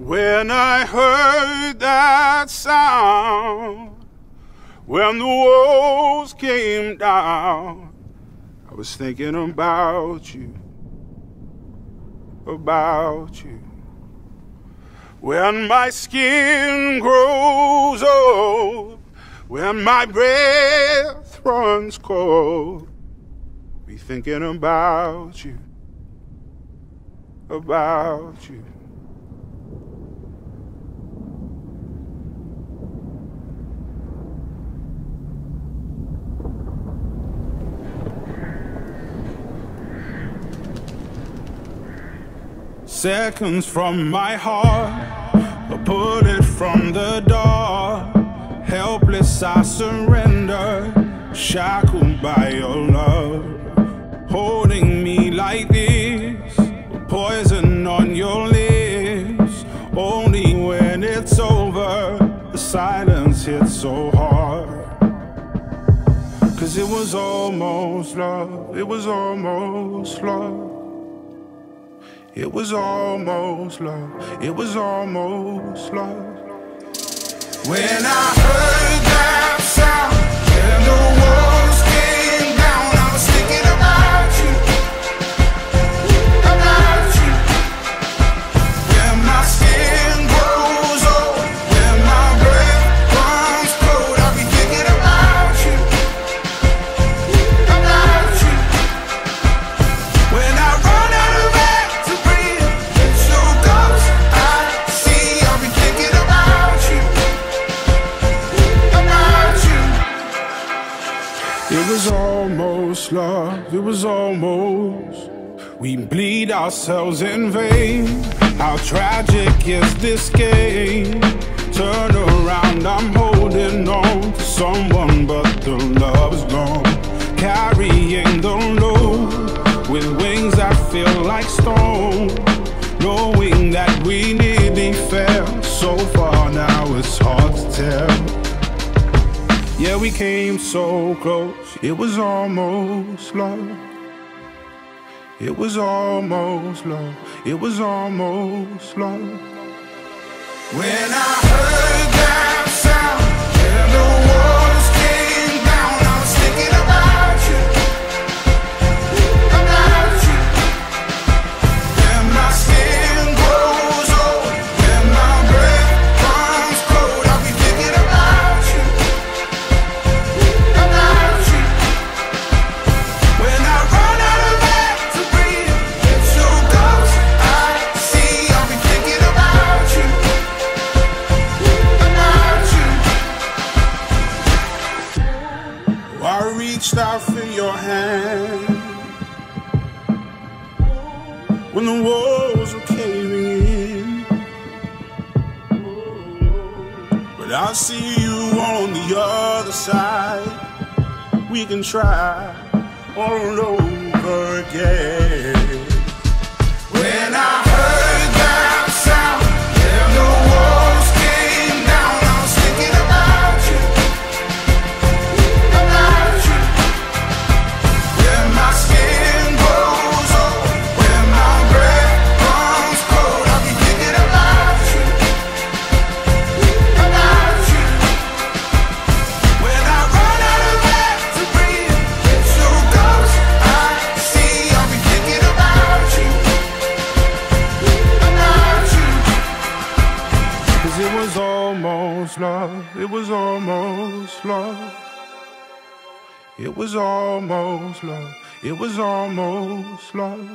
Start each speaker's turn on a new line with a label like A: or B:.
A: When I heard that sound, when the walls came down, I was thinking about you, about you. When my skin grows old, when my breath runs cold, be thinking about you, about you. Seconds from my heart, a bullet from the door. Helpless I surrender, shackled by your love. Holding me like this, poison on your lips. Only when it's over, the silence hits so hard. 'Cause it was almost love, it was almost love. It was almost love, it was almost love. When I heard that sound, when the walls came down, I was thinking about you, about you. When my skin grows old, when my breath runs cold, I'll be thinking about you, about you. When I run out of air, it was almost love, it was almost. We bleed ourselves in vain. How tragic is this game? Turn around, I'm holding on to someone, but the love is gone. Carrying the load with wings that feel like stone. Knowing that we nearly fell so far, now it's hard to tell. Yeah, we came so close, it was almost love. It was almost love, it was almost love. When I heard that sound, when the walls came down, I was thinking about you, about you. When my skin grows old, when my breath runs cold, I'll be thinking about you. I reached out for your hand when the walls were caving in, but I see you on the other side. We can try all over again. When I heard that sound, when the walls came down, I was thinking about you, about you. When my skin grows old, when my breath runs cold, I'll be thinking about you, about you. When I run out of air to breathe, it's your ghost I see. I'll be thinking about you, about you. 'Cause it was almost love, it was almost love. It was almost love, it was almost love.